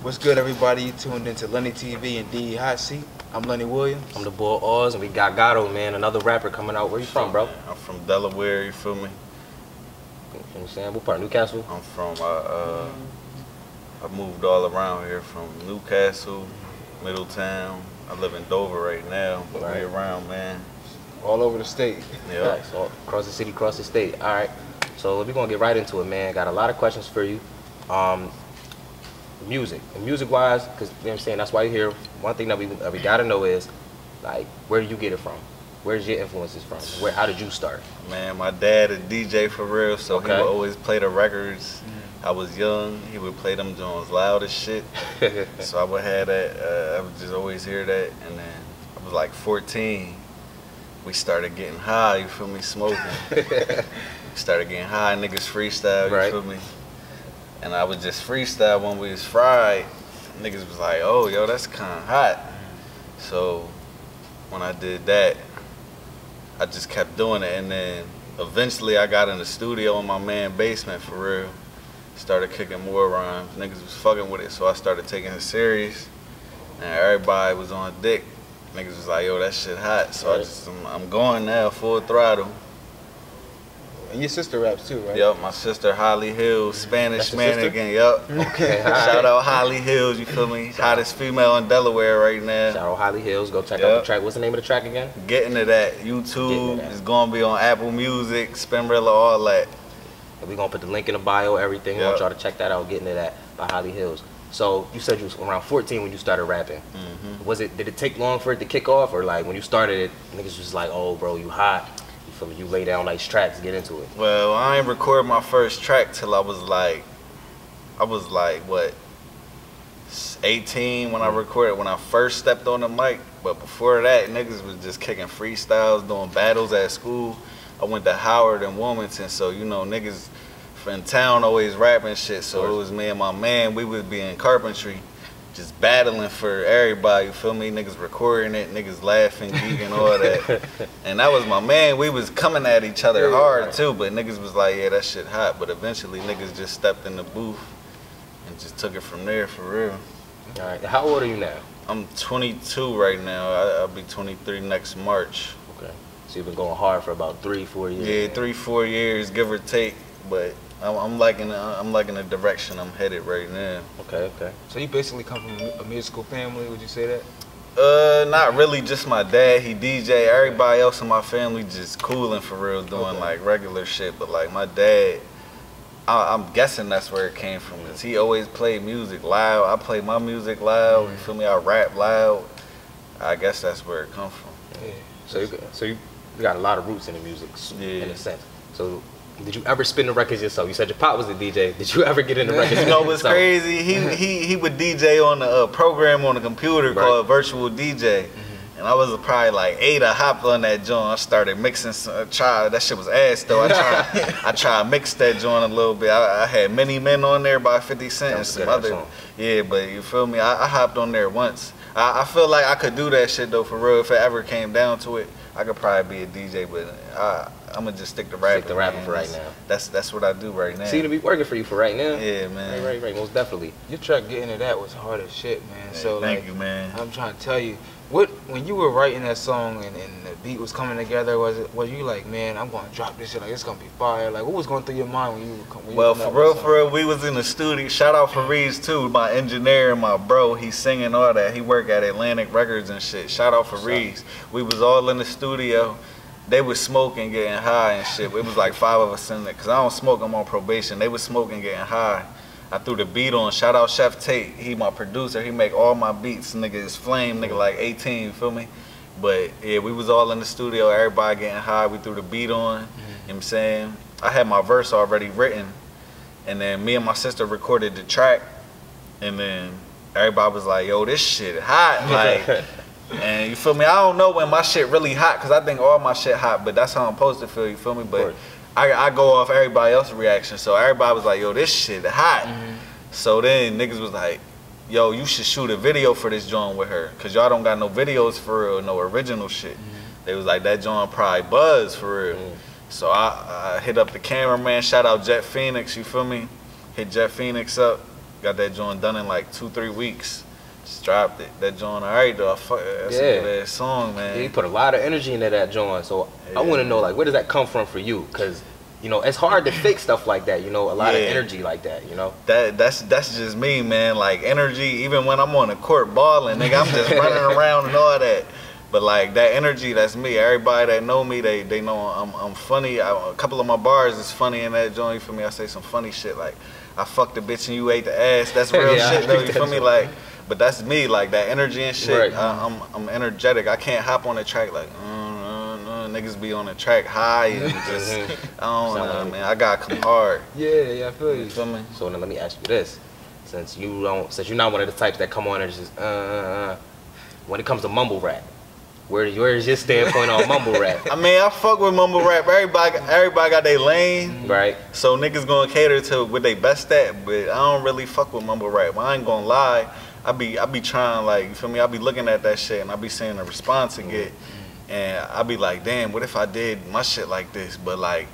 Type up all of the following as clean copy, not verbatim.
What's good, everybody? You tuned into LennyTV and DE Hot Seat. I'm Lenny Williams. I'm the boy Oz, and we got Gado, man, another rapper coming out. Where you from, bro? I'm from Delaware, you feel me? You know what I'm saying? What part, Newcastle? I'm from, I moved all around here from Newcastle, Middletown. I live in Dover right now, but we around, man. All over the state. Yeah. Right, so across the city, across the state. All right. So we're going to get right into it, man. Got a lot of questions for you. Music. And music-wise, because, you know what I'm saying, that's why you're here. One thing that we got to know is, like, where do you get it from? Where's your influences from? How did you start? Man, my dad a DJ for real, so he would always play the records. I was young, he would play them Jones loud as shit. So I would have that, I would just always hear that. And then I was like 14, we started getting high, you feel me, smoking. Started getting high, niggas freestyle, you feel me? And I would just freestyle when we was fried. Niggas was like, oh, yo, that's kinda hot. So when I did that, I just kept doing it. And then eventually I got in the studio in my man's basement for real. Started kicking more rhymes. Niggas was fucking with it, so I started taking it serious. And everybody was on dick. Niggas was like, yo, that shit hot. So I'm going now, full throttle. And your sister raps too, right? Yup, my sister Holly Hills, Spanish man again, yup. Okay, Shout out Holly Hills, you feel me? Hottest female in Delaware right now. Shout out Holly Hills, go check out the track. What's the name of the track again? Getting to that. YouTube is gonna be on Apple Music, Spinrilla, all that. And we're gonna put the link in the bio, everything. I want y'all to check that out, Getting to That by Holly Hills. So you said you was around 14 when you started rapping. Did it take long for it to kick off, or like when you started it, niggas was like, oh bro, you hot. You lay down nice tracks, get into it. Well, I ain't record my first track till I was like what, 18 when I recorded, when I first stepped on the mic. But before that, niggas was just kicking freestyles, doing battles at school. I went to Howard and Wilmington, so you know niggas in town always rapping shit. So it was me and my man, we would be in carpentry, just battling for everybody, you feel me? Niggas recording it, niggas laughing, geeking, all that. And that was my man. We was coming at each other hard too, but niggas was like, yeah, that shit hot. But eventually niggas just stepped in the booth and just took it from there for real. All right, how old are you now? I'm 22 right now. I'll be 23 next March. Okay, so you've been going hard for about 3-4 years. Yeah, 3-4 years, give or take, but I'm liking the direction I'm headed right now. Okay. So you basically come from a musical family, would you say that? Not really, just my dad, he DJ. Everybody else in my family just cooling for real, doing like regular shit. But like my dad, I'm guessing that's where it came from, because he always played music loud. I play my music loud, you feel me? I rap loud. I guess that's where it comes from. Yeah. So you got a lot of roots in the music, in a sense. So did you ever spin the records yourself? You said your pop was a DJ. Did you ever get in the records? You know what's crazy? He would DJ on the program on the computer called Virtual DJ. And I was probably like 8. I hopped on that joint. I started mixing. That shit was ass though. I tried to mix that joint a little bit. I had Many Men on there by 50 Cent and some other. Yeah, but you feel me? I hopped on there once. I feel like I could do that shit though for real. If it ever came down to it, I could probably be a DJ. But I'm gonna just stick to rapping. Stick to rapping for right now. That's what I do right now. Seem to be working for you for right now. Yeah, man. Right, most definitely. Your track Getting to That was hard as shit, man. Hey, so thank you, man. I'm trying to tell you, when you were writing that song and the beat was coming together, was you like, man, I'm gonna drop this shit, like it's gonna be fire? Like, what was going through your mind when you Well, for real, we was in the studio. Shout out Fareez too, my engineer and my bro. He's singing all that. He work at Atlantic Records and shit. Shout out Fareez. We was all in the studio. They was smoking, getting high and shit. It was like 5 of us in there, cause I don't smoke. I'm on probation. They was smoking, getting high. I threw the beat on. Shout out Chef Tate. He my producer. He make all my beats. Nigga is flame. Nigga like 18. You feel me? But yeah, we was all in the studio. Everybody getting high. We threw the beat on. You know what I'm saying? I had my verse already written, and then me and my sister recorded the track, and then everybody was like, "Yo, this shit hot!" Like. And you feel me? I don't know when my shit really hot, cause I think all my shit hot, but that's how I'm supposed to feel, you feel me? But I go off everybody else's reaction, so everybody was like, yo, this shit hot. So then niggas was like, yo, you should shoot a video for this joint with her, cause y'all don't got no videos for real, no original shit. They was like, that joint probably buzz for real. So I hit up the cameraman, shout out Jet Phoenix, you feel me? Hit Jet Phoenix up, Got that joint done in like 2-3 weeks. Just dropped it. That joint, alright though. That's a good ass song, man. Yeah, you put a lot of energy into that joint. So I want to know, like, where does that come from for you? Cause you know it's hard to fake stuff like that. You know, a lot of energy like that. You know. That's just me, man. Like energy, even when I'm on the court balling, nigga, I'm just running around and all that. But like that energy, that's me. Everybody that know me, they know I'm funny. A couple of my bars is funny in that joint. For me, I say some funny shit like, "I fucked the bitch and you ate the ass." That's real shit though. You feel me? Like, but that's me. Like that energy and shit. Right. I'm energetic. I can't hop on the track like niggas be on the track high and just I don't know, man. I gotta come hard. Yeah, I feel you. You feel me? So then let me ask you this: since you're not one of the types that come on and just when it comes to mumble rap. Where is your standpoint on mumble rap? I mean, I fuck with mumble rap. Everybody got their lane. Right. So niggas gonna cater to what they best at, but I don't really fuck with mumble rap. I ain't gonna lie. I be trying, like, you feel me? I be looking at that shit and I be seeing the response it get. And I be like, damn, what if I did my shit like this? But like,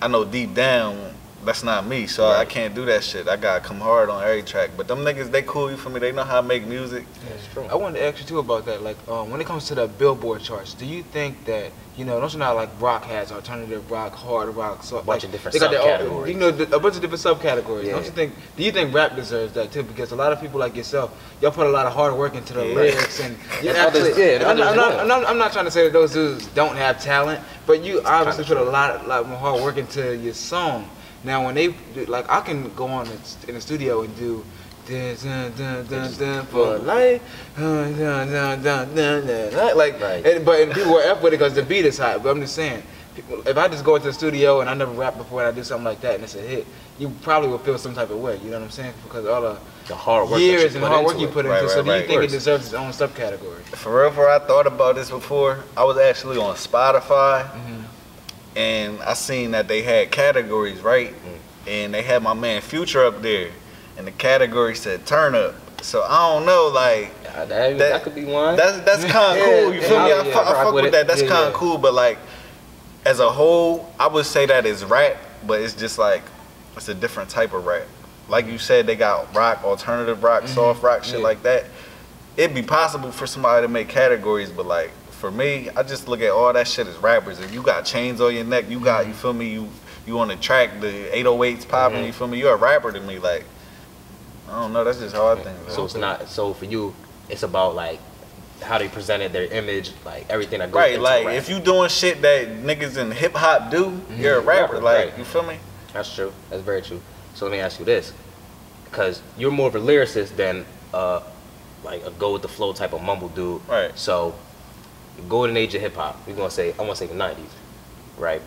I know deep down, that's not me, so I can't do that shit. I gotta come hard on every track. But them niggas, they cool, you feel me? They know how to make music. That's true. I wanted to ask you too about that. Like, when it comes to the Billboard charts, do you think that, you know, don't you know like rock has alternative rock, hard rock, so a bunch of different subcategories? You know, a bunch of different subcategories. Yeah. Don't you think? Do you think rap deserves that too? Because a lot of people like yourself, y'all put a lot of hard work into the lyrics, and I'm not trying to say that those dudes don't have talent, but you obviously put a lot more hard work into your song. Now, when they like, I can go on in the studio and do dun, dun, dun, dun, dun, for life, dun, dun, dun, dun, dun, dun, like, but people will F with it because the beat is hot. But I'm just saying, if I just go into the studio and I never rapped before and I do something like that and it's a hit, you probably will feel some type of way. You know what I'm saying? Because all the hard work years and hard work you put into it. So do you think it deserves its own subcategory? For real, I thought about this before. I was actually on Spotify. And I seen that they had categories, right? And they had my man Future up there, and the category said turn up. So I don't know, like that could be one. That's kind of cool. You feel me? I fuck with that. That's kind of cool. But like as a whole, I would say that is rap, but it's just like it's a different type of rap. Like you said, they got rock, alternative rock, soft rock, shit like that. It'd be possible for somebody to make categories, but like. For me, I just look at all that shit as rappers. If you got chains on your neck, you got, you feel me, you on the track, the 808s popping, you feel me, you're a rapper to me. Like, I don't know, that's just how I think. So it's not, so for you, it's about like how they presented their image, like everything that goes into like rap. if you doing shit that niggas in hip hop do, you're a rapper. Like, you feel me? That's true. That's very true. So let me ask you this, because you're more of a lyricist than like a go with the flow type of mumble dude. Right. So golden age of hip hop, I want to say the 90s, right?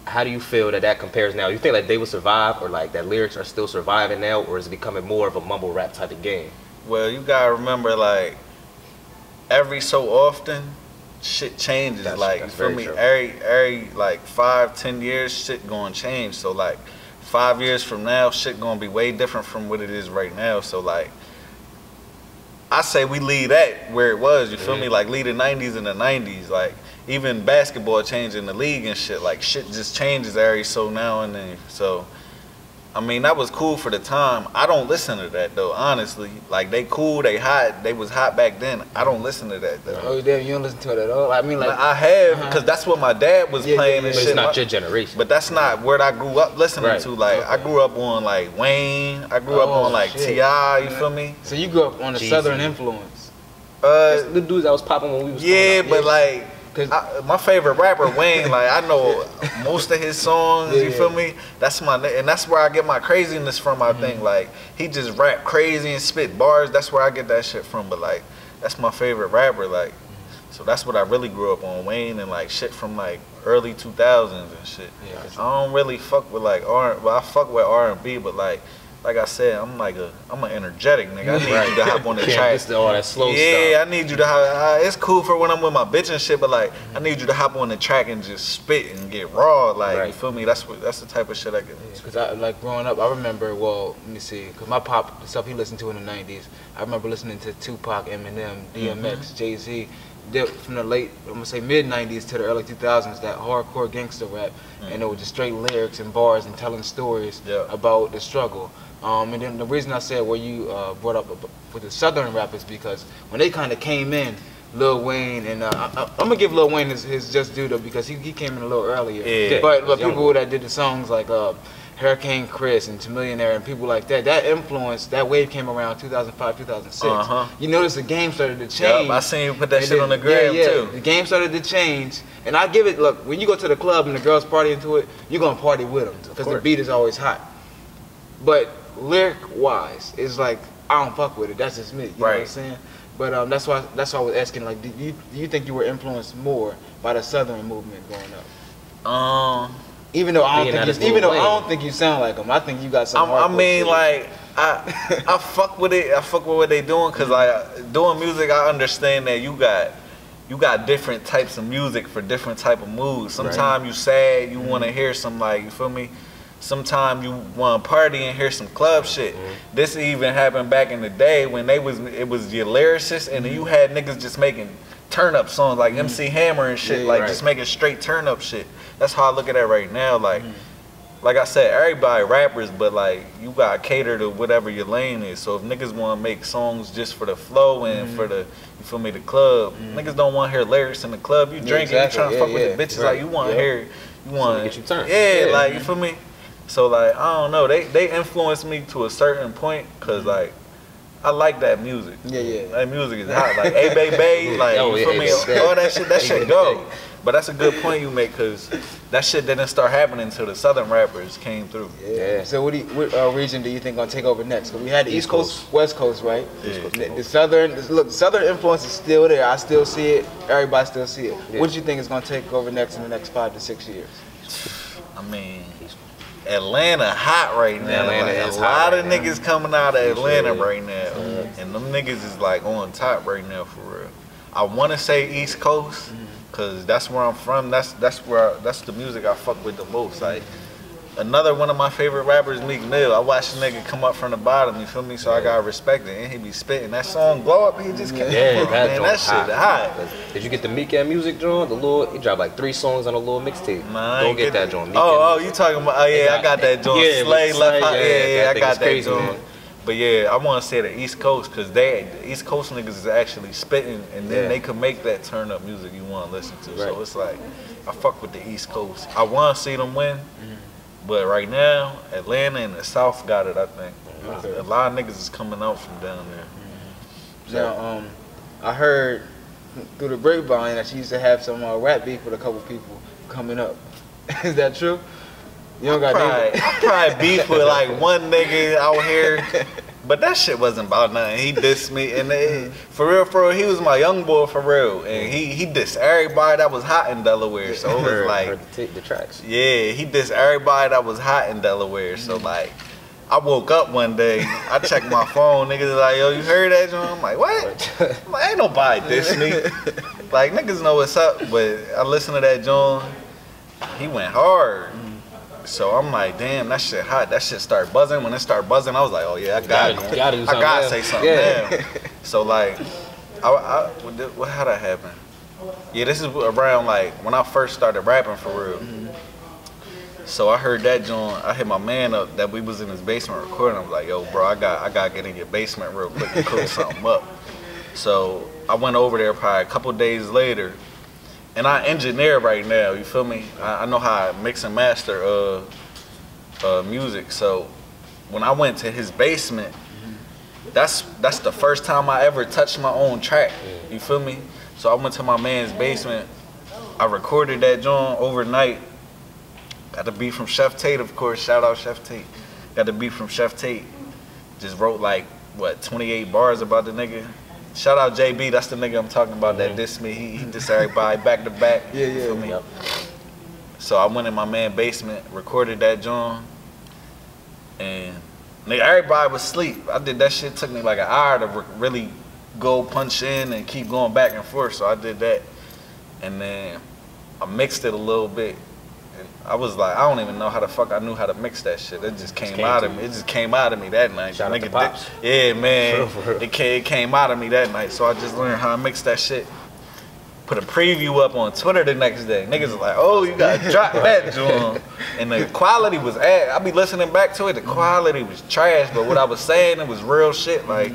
How do you feel that compares now? You think like they will survive, or like that lyrics are still surviving now, or is it becoming more of a mumble rap type of game? Well, you gotta remember, like every so often, shit changes. Like, you feel me? Every like 5-10 years, shit gonna change. So like 5 years from now, shit gonna be way different from what it is right now. So like, I say we leave that where it was, you feel me? Like, leave the 90s in the 90s. Like, even basketball changing the league and shit. Like, shit just changes every so now and then. So, I mean, that was cool for the time. I don't listen to that, though, honestly. Like, they cool, they hot. They was hot back then. I don't listen to that, though. Oh, damn, you don't listen to it at all? I mean, like... I have, because that's what my dad was playing and but shit. It's not your generation. But that's not what I grew up listening to. Like, I grew up on, like, Wayne. I grew up on, like, T.I., you feel me? So you grew up on the Southern influence. The dudes that was popping when we was growing up. But, like... my favorite rapper, Wayne, like, I know most of his songs, you feel me? That's and that's where I get my craziness from, I think. Like, he just rap crazy and spit bars. That's where I get that shit from. But, like, that's my favorite rapper, like. So that's what I really grew up on, Wayne, and, like, shit from, like, early 2000s and shit. I don't really fuck with, like, I fuck with R&B, but, like I said, I'm an energetic nigga. I need you to hop on the track. All that slow stuff. Yeah, I need you to hop. It's cool for when I'm with my bitch and shit, but like, I need you to hop on the track and just spit and get raw. Like, you feel me? That's the type of shit I get. Because I like growing up, I remember. Well, let me see. Because my pop, the stuff he listened to in the '90s, I remember listening to Tupac, Eminem, DMX, Jay-Z. from the late, I'm gonna say mid '90s to the early 2000s, that hardcore gangster rap, and it was just straight lyrics and bars and telling stories about the struggle. And then the reason I said where you brought up with the Southern rappers, because when they kind of came in, Lil Wayne and I'm gonna give Lil Wayne his just due though, because he came in a little earlier. Yeah. But people that did the songs like Hurricane Chris and To Millionaire and people like that, that influence, that wave came around 2005, 2006. You notice the game started to change. I seen you put that shit on the gram too. The game started to change, and I give it. Look, when you go to the club and the girls partying to it, you're gonna party with them because the beat is always hot. But lyric-wise, it's like I don't fuck with it. That's just me. You know what I'm saying? But that's why I was asking. Like, do you think you were influenced more by the Southern movement growing up? Even though I don't think you sound like them, I think you got some. I mean, like I fuck with it. I fuck with what they doing, cause like doing music, I understand that you got different types of music for different type of moods. Sometimes you sad, you want to hear some, like, you feel me. Sometimes you want to party and hear some club shit. This even happened back in the day when it was your lyricists, and then you had niggas just making turn up songs like MC Hammer and shit, just making straight turn up shit. That's how I look at it right now. Like I said, everybody rappers, but like you gotta cater to whatever your lane is. So if niggas want to make songs just for the flow and for the, you feel me, the club, niggas don't want to hear lyrics in the club. You drinking, you trying to fuck with the bitches, like you want to hear, you want to get you turned. Like you feel me. So like I don't know, they influenced me to a certain point, cause like I like that music. That music is hot. Like, hey, baby, like, you feel me? All that shit go. But that's a good point you make, because that shit didn't start happening until the Southern rappers came through. So what region do you think gonna take over next? Because we had the East Coast, West Coast, right? The Southern, look, the Southern influence is still there. I still see it. Everybody still see it. What do you think is gonna take over next in the next 5 to 6 years? I mean, Atlanta hot right now. Atlanta like, is a lot hot of niggas coming out of Atlanta right now, and them niggas is like on top right now for real. I want to say East Coast, cause that's where I'm from. That's the music I fuck with the most. Like another one of my favorite rappers, Meek Mill. I watched the nigga come up from the bottom. You feel me? So I gotta respect it. And he be spitting that song "Blow Up." He just came. That shit hot. Did you get the Meek and Music joint? He dropped like 3 songs on a little mixtape. Nah, don't get that joint. You talking about? Oh yeah, I got that joint. Slay left out. Yeah, I got that joint. But yeah, I want to say the East Coast, because the East Coast niggas is actually spitting, and then they could make that turn up music you want to listen to. So it's like, I fuck with the East Coast. I want to see them win, but right now, Atlanta and the South got it, I think. A lot of niggas is coming out from down there. Now, I heard through the grapevine that you used to have some rap beef with a couple people coming up. Is that true? You don't got I probably beef with like one nigga out here, but that shit wasn't about nothing. He dissed me, and for real, he was my young boy for real, and he dissed everybody that was hot in Delaware. So it was like the tracks. Yeah, he dissed everybody that was hot in Delaware. So like, I woke up one day, I checked my phone, niggas like, yo, you heard that joint? I'm like, what? I'm like, ain't nobody diss me. Like, niggas know what's up, but I listened to that joint, he went hard. So I'm like, damn, that shit hot. That shit started buzzing. When it started buzzing, I was like, oh yeah, I gotta say something. Damn. So like, how that happen? Yeah, this is around like when I first started rapping for real. So I heard that joint. I hit my man up that we was in his basement recording. I was like, yo, bro, I got get in your basement real quick and cook something up. So I went over there probably a couple days later. And I engineer right now, you feel me? I know how to mix and master music. So when I went to his basement, that's the first time I ever touched my own track. You feel me? So I went to my man's basement. I recorded that joint overnight. Got the beat from Chef Tate, of course. Shout out Chef Tate. Got the beat from Chef Tate. Just wrote like, what, 28 bars about the nigga. Shout out JB, that's the nigga I'm talking about that dissed me. He dissed everybody back to back. Feel me? So I went in my man's basement, recorded that joint, and nigga, everybody was asleep. I did that shit, took me like an hour to really go punch in and keep going back and forth, so I did that. And then I mixed it a little bit. I was like, I don't even know how the fuck I knew how to mix that shit. It just came out of me. It just came out of me that night. Shout out to Pops. Yeah, man. It came out of me that night. So I just learned how to mix that shit. put a preview up on Twitter the next day. Niggas was like, oh, you gotta drop that joint. And the quality was I be listening back to it, the quality was trash, but what I was saying, it was real shit. Like,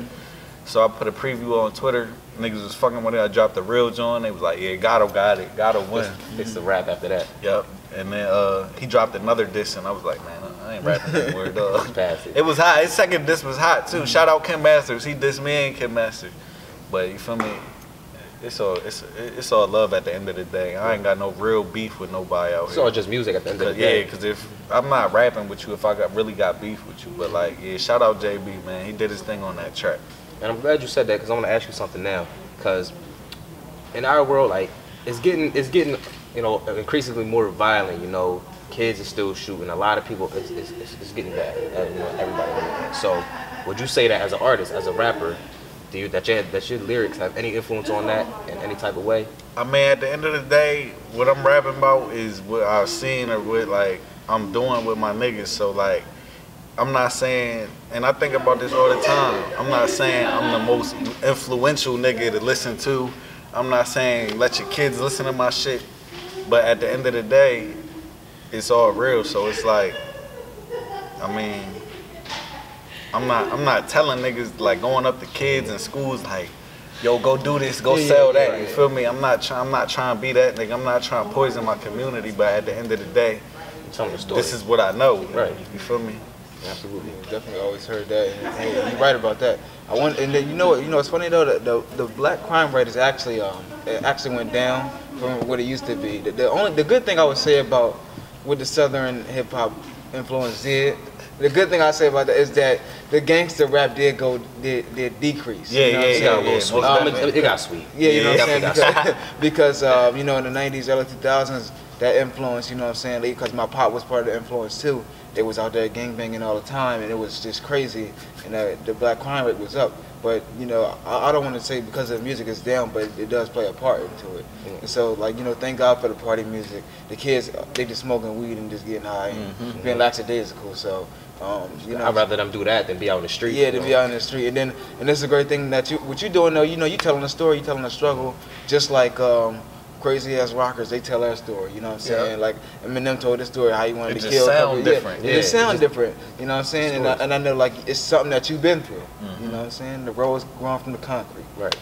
so I put a preview on Twitter. Niggas was fucking with it. I dropped the real joint. They was like, yeah, Gado got it. Gado win. It's the rap after that. Yep. And then he dropped another diss, and I was like, man, I ain't rapping anymore, dog. It was hot. His second diss was hot too. Shout out Kim Masters. He dissed me and Kim Masters. But you feel me? It's all love at the end of the day. I ain't got no real beef with nobody out here. It's all just music at the end of the day. Yeah, because if I'm not rapping with you, if I really got beef with you, but like, yeah, shout out JB, man. He did his thing on that track. And I'm glad you said that because I want to ask you something now. Because in our world, like, it's getting, you know, increasingly more violent. You know, kids are still shooting. A lot of people, it's getting bad. You know, everybody. So, would you say that as an artist, as a rapper? That your lyrics have any influence on that in any type of way? I mean, at the end of the day, what I'm rapping about is what I've seen or what like I'm doing with my niggas. So like, I'm not saying, and I think about this all the time, I'm not saying I'm the most influential nigga to listen to. I'm not saying let your kids listen to my shit. But at the end of the day, it's all real. So it's like, I mean, I'm not telling niggas like going up to kids in schools like, yo, go do this, go sell that. You feel me? I'm not trying to be that nigga. I'm not trying to poison my community. But at the end of the day, this is what I know. Right. You feel me? Absolutely. Definitely always heard that. And you're right about that. And then you know it's funny though, the black crime rate is actually it actually went down from what it used to be. The good thing I would say about what the Southern hip hop influence did. The good thing I say about that is that the gangster rap did decrease. Yeah, you know it got sweet. Yeah, you know what I'm saying? Because you know, in the 90s, early 2000s, that influence, you know what I'm saying? Because my pop was part of the influence too. They was out there gangbanging all the time, and it was just crazy. And the black crime rate was up. But you know, I don't want to say because the music is down, but it does play a part into it. And so, like, you know, thank God for the party music. The kids, they just smoking weed and just getting high and being lackadaisical. So. You know, I'd rather them do that than be out in the street. Yeah, to be out in the street, and this is a great thing that what you're doing though. You know, you telling a story, you telling a struggle, just like crazy ass rockers. They tell their story. You know what I'm saying? Yeah. Like Eminem told his story how he wanted to kill. It sound different. Yeah, it sounds different. You know what I'm saying? And I know like it's something that you've been through. You know what I'm saying? The rose grown from the concrete. Right.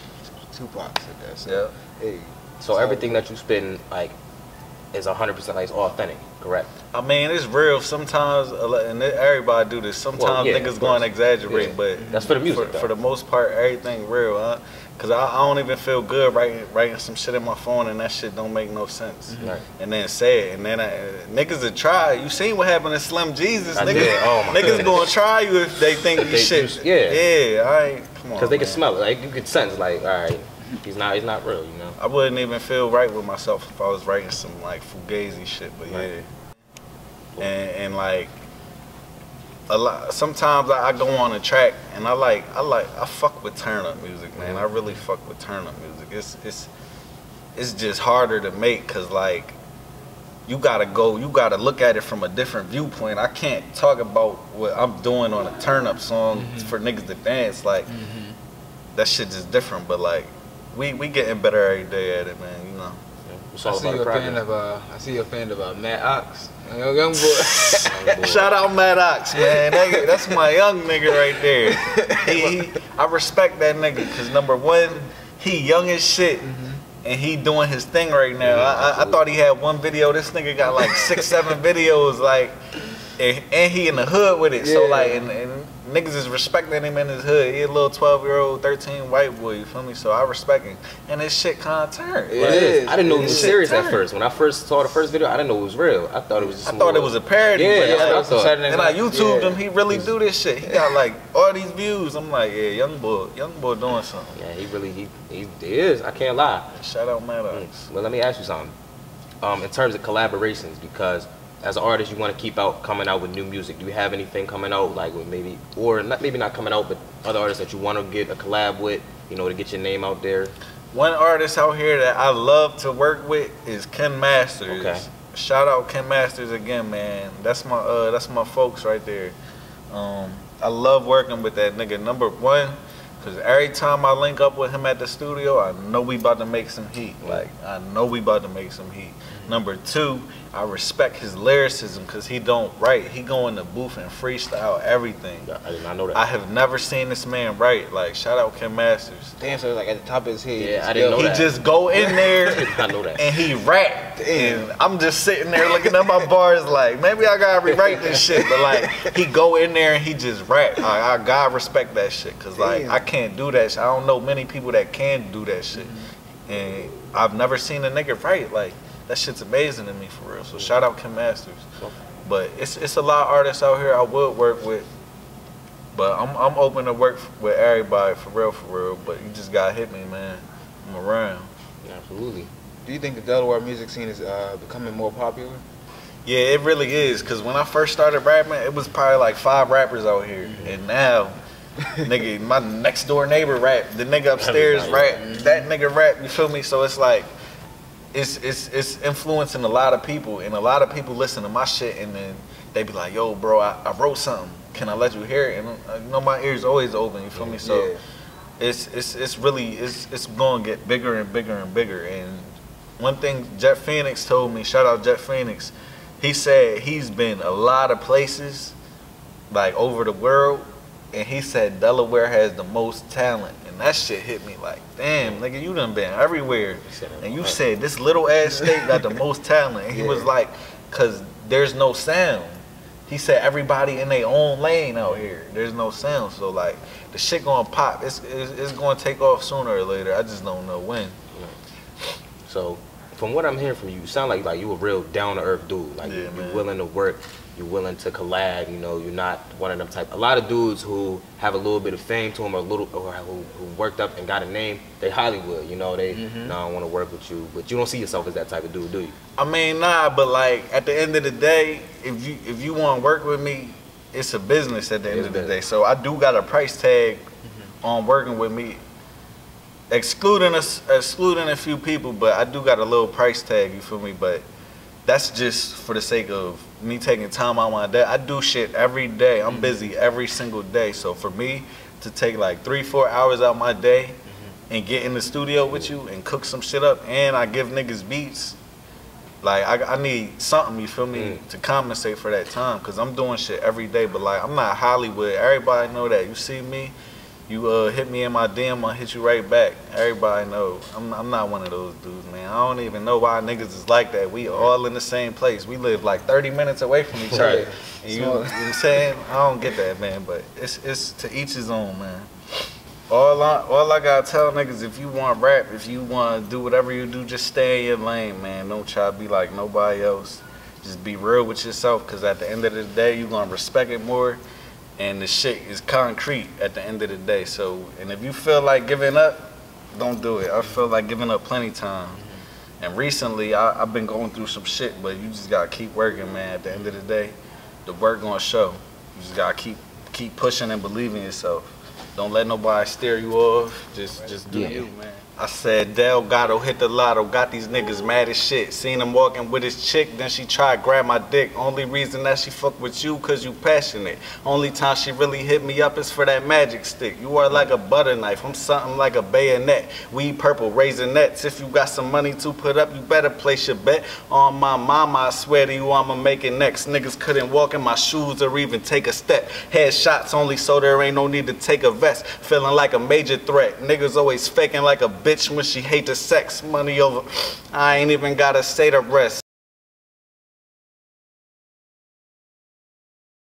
Tupac said that. So, hey, so everything that you spin like is 100% like authentic, correct? I mean, it's real. Sometimes, and everybody do this. Sometimes niggas going to exaggerate, but that's for the music. For the most part, everything real, huh? Cause I don't even feel good writing some shit in my phone and that shit don't make no sense. Right. And then say it, and then niggas would try. You seen what happened to Slim Jesus? Niggas gonna try you if they think you shit. Yeah. All right, come on. Cause they can smell it. Like you can sense, like, all right. He's not real, you know. I wouldn't even feel right with myself if I was writing some like fugazi shit, but and like a lot. Sometimes I go on a track and I fuck with turn up music, man. I really fuck with turn up music. It's just harder to make cause like you gotta look at it from a different viewpoint. I can't talk about what I'm doing on a turn up song for niggas to dance like. That shit is different, but like. We getting better every day at it, man. You know. I see you're a fan of Matt Ox, young boy. Shout out Matt Ox, man. That's my young nigga right there. I respect that nigga because number one, he young as shit, and he doing his thing right now. I thought he had one video. This nigga got like 6, 7 videos, like, and he in the hood with it. So like, and niggas is respecting him in his hood. He a little 12-year-old, 13 white boy, you feel me? So I respect him. And this shit kind of turned. It is. I didn't know it was serious at first. When I first saw the first video, I didn't know it was real. I thought it was just I thought it was a parody. Yeah, Then I YouTubed him. He really do this shit. He got like all these views. I'm like, yeah, young boy doing something. Yeah, he is. I can't lie. Shout out Matt Ox. Well, let me ask you something. In terms of collaborations, because as an artist, you want to keep coming out with new music. Do you have anything coming out, like with maybe not coming out, but other artists that you want to get a collab with, you know, to get your name out there? One artist out here that I love to work with is Ken Masters. Okay. Shout out Ken Masters again, man. That's my folks right there. I love working with that nigga. Number one, Cause every time I link up with him at the studio, I know we about to make some heat. Like, I know we about to make some heat. Number two, I respect his lyricism because he don't write. He go in the booth and freestyle everything. I did not know that. I have never seen this man write. Like, shout out Ken Masters. Damn, so like at the top of his head. Yeah, I didn't know that. He just go in there I know that. and he rap. And I'm just sitting there looking at my bars like, maybe I gotta rewrite this shit. But like, he go in there and he just rap. I gotta respect that shit. Cause like, I can't do that shit. I don't know many people that can do that shit. And I've never seen a nigga write. Like, that shit's amazing to me for real. So shout out Kim Masters. But it's a lot of artists out here I would work with. But I'm open to work with everybody for real. But you just gotta hit me, man. I'm around. Absolutely. Do you think the Delaware music scene is becoming more popular? Yeah, it really is. Cause when I first started rapping, it was probably like 5 rappers out here, and now, nigga, my next door neighbor rap, the nigga upstairs rap, that nigga rap. You feel me? So it's like, it's influencing a lot of people, and a lot of people listen to my shit, and then they be like, yo, bro, I wrote something. Can I let you hear it? And you know, my ears always open. You feel me? So it's really going to get bigger and bigger and bigger. And one thing Jet Phoenix told me, shout out Jet Phoenix, he said he's been a lot of places, like over the world, and he said Delaware has the most talent. And that shit hit me like, damn, nigga, you done been everywhere. And you said this little ass state got the most talent. And he was like, cause there's no sound. He said everybody in their own lane out here. There's no sound. So like, the shit gonna pop. It's gonna take off sooner or later. I just don't know when. So, from what I'm hearing from you, you sound like you a real down-to-earth dude. Like, you're willing to work, you're willing to collab, you know, you're not one of them type. A lot of dudes who have a little bit of fame to them, or who worked up and got a name, they Hollywood, you know, they, no, I don't want to work with you, but you don't see yourself as that type of dude, do you? I mean, nah, but like, at the end of the day, if you want to work with me, it's a business at the end of the day. So I do got a price tag on working with me. Excluding a few people, but I do got a little price tag, you feel me? But that's just for the sake of me taking time out my day. I do shit every day. I'm busy every single day. So for me to take like 3-4 hours out my day and get in the studio with you and cook some shit up, and I give niggas beats, like I need something, you feel me, to compensate for that time, because I'm doing shit every day. But like, I'm not Hollywood. Everybody know that. You see me, you hit me in my DM, I'll hit you right back. Everybody know. I'm not one of those dudes, man. I don't even know why niggas is like that. We all in the same place. We live like 30 minutes away from each other. And you know what I'm saying? I don't get that, man. But it's to each his own, man. All I gotta tell niggas, if you want rap, if you want to do whatever you do, just stay in your lane, man. Don't try to be like nobody else. Just be real with yourself, because at the end of the day, you're gonna respect it more. And the shit is concrete at the end of the day. So, and if you feel like giving up, don't do it. I feel like giving up plenty time. And recently, I've been going through some shit, but you just gotta keep working, man. At the end of the day, the work gonna show. You just gotta keep pushing and believing in yourself. Don't let nobody steer you off. Just do you, man. I said, Gado hit the lotto, got these niggas mad as shit. Seen him walking with his chick, then she tried to grab my dick. Only reason that she fuck with you, cause you passionate. Only time she really hit me up is for that magic stick. You are like a butter knife, I'm something like a bayonet. Weed purple, raisinets. If you got some money to put up, you better place your bet. On my mama, I swear to you, I'ma make it next. Niggas couldn't walk in my shoes or even take a step. Headshots only, so there ain't no need to take a vest. Feeling like a major threat. Niggas always faking like a bitch when she hate the sex. Money over, I ain't even gotta say the rest.